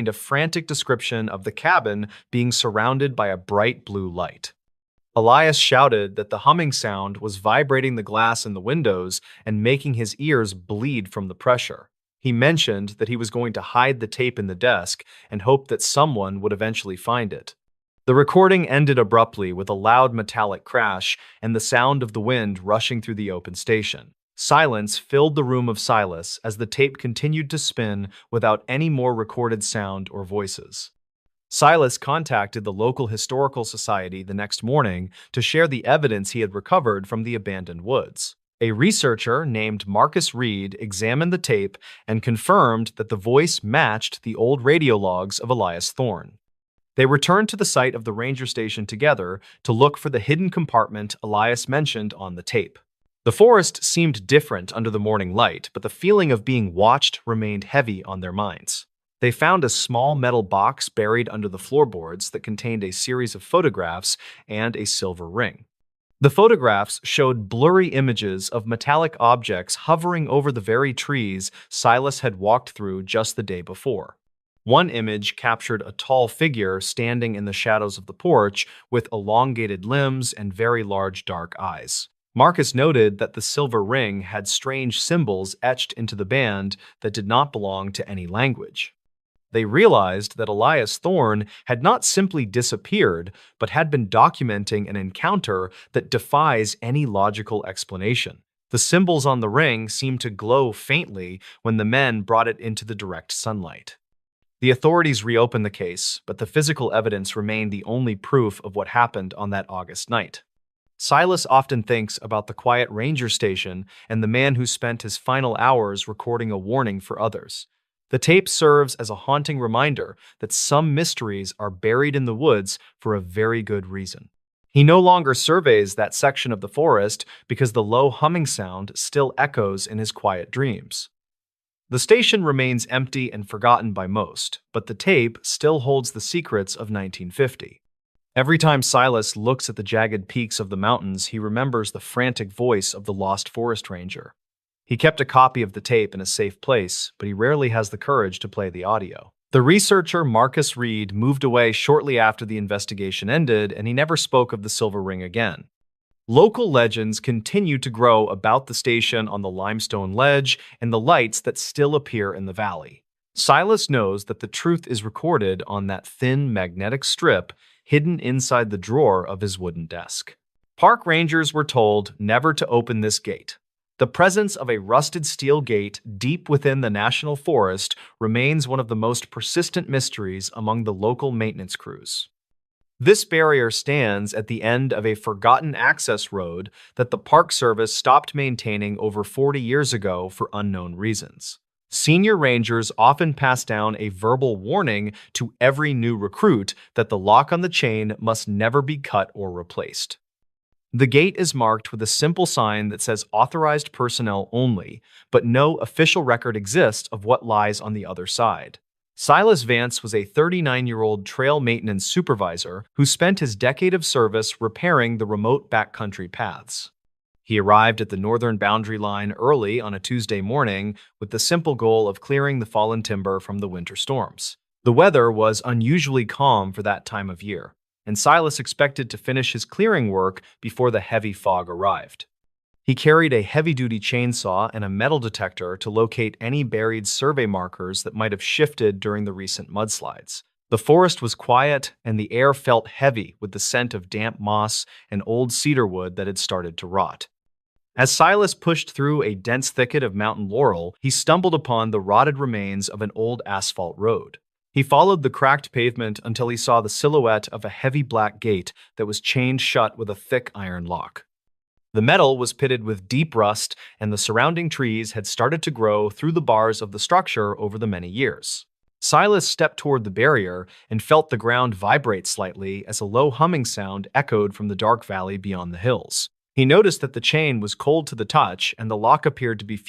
a frantic description of the cabin being surrounded by a bright blue light. Elias shouted that the humming sound was vibrating the glass in the windows and making his ears bleed from the pressure. He mentioned that he was going to hide the tape in the desk and hoped that someone would eventually find it. The recording ended abruptly with a loud metallic crash and the sound of the wind rushing through the open station. Silence filled the room of Silas as the tape continued to spin without any more recorded sound or voices. Silas contacted the local historical society the next morning to share the evidence he had recovered from the abandoned woods. A researcher named Marcus Reed examined the tape and confirmed that the voice matched the old radio logs of Elias Thorne. They returned to the site of the ranger station together to look for the hidden compartment Elias mentioned on the tape. The forest seemed different under the morning light, but the feeling of being watched remained heavy on their minds. They found a small metal box buried under the floorboards that contained a series of photographs and a silver ring. The photographs showed blurry images of metallic objects hovering over the very trees Silas had walked through just the day before. One image captured a tall figure standing in the shadows of the porch with elongated limbs and very large dark eyes. Marcus noted that the silver ring had strange symbols etched into the band that did not belong to any language. They realized that Elias Thorne had not simply disappeared, but had been documenting an encounter that defies any logical explanation. The symbols on the ring seemed to glow faintly when the men brought it into the direct sunlight. The authorities reopened the case, but the physical evidence remained the only proof of what happened on that August night. Silas often thinks about the quiet ranger station and the man who spent his final hours recording a warning for others. The tape serves as a haunting reminder that some mysteries are buried in the woods for a very good reason. He no longer surveys that section of the forest because the low humming sound still echoes in his quiet dreams. The station remains empty and forgotten by most, but the tape still holds the secrets of 1950. Every time Silas looks at the jagged peaks of the mountains, he remembers the frantic voice of the lost forest ranger. He kept a copy of the tape in a safe place, but he rarely has the courage to play the audio. The researcher Marcus Reed moved away shortly after the investigation ended, and he never spoke of the silver ring again. Local legends continue to grow about the station on the limestone ledge and the lights that still appear in the valley. Silas knows that the truth is recorded on that thin magnetic strip hidden inside the drawer of his wooden desk. Park rangers were told never to open this gate. The presence of a rusted steel gate deep within the national forest remains one of the most persistent mysteries among the local maintenance crews. This barrier stands at the end of a forgotten access road that the Park Service stopped maintaining over 40 years ago for unknown reasons. Senior rangers often pass down a verbal warning to every new recruit that the lock on the chain must never be cut or replaced. The gate is marked with a simple sign that says authorized personnel only, but no official record exists of what lies on the other side. Silas Vance was a 39-year-old trail maintenance supervisor who spent his decade of service repairing the remote backcountry paths. He arrived at the northern boundary line early on a Tuesday morning with the simple goal of clearing the fallen timber from the winter storms. The weather was unusually calm for that time of year, and Silas expected to finish his clearing work before the heavy fog arrived. He carried a heavy-duty chainsaw and a metal detector to locate any buried survey markers that might have shifted during the recent mudslides. The forest was quiet, and the air felt heavy with the scent of damp moss and old cedar wood that had started to rot. As Silas pushed through a dense thicket of mountain laurel, he stumbled upon the rotted remains of an old asphalt road. He followed the cracked pavement until he saw the silhouette of a heavy black gate that was chained shut with a thick iron lock. The metal was pitted with deep rust, and the surrounding trees had started to grow through the bars of the structure over the many years. Silas stepped toward the barrier and felt the ground vibrate slightly as a low humming sound echoed from the dark valley beyond the hills. He noticed that the chain was cold to the touch and the lock appeared to be fused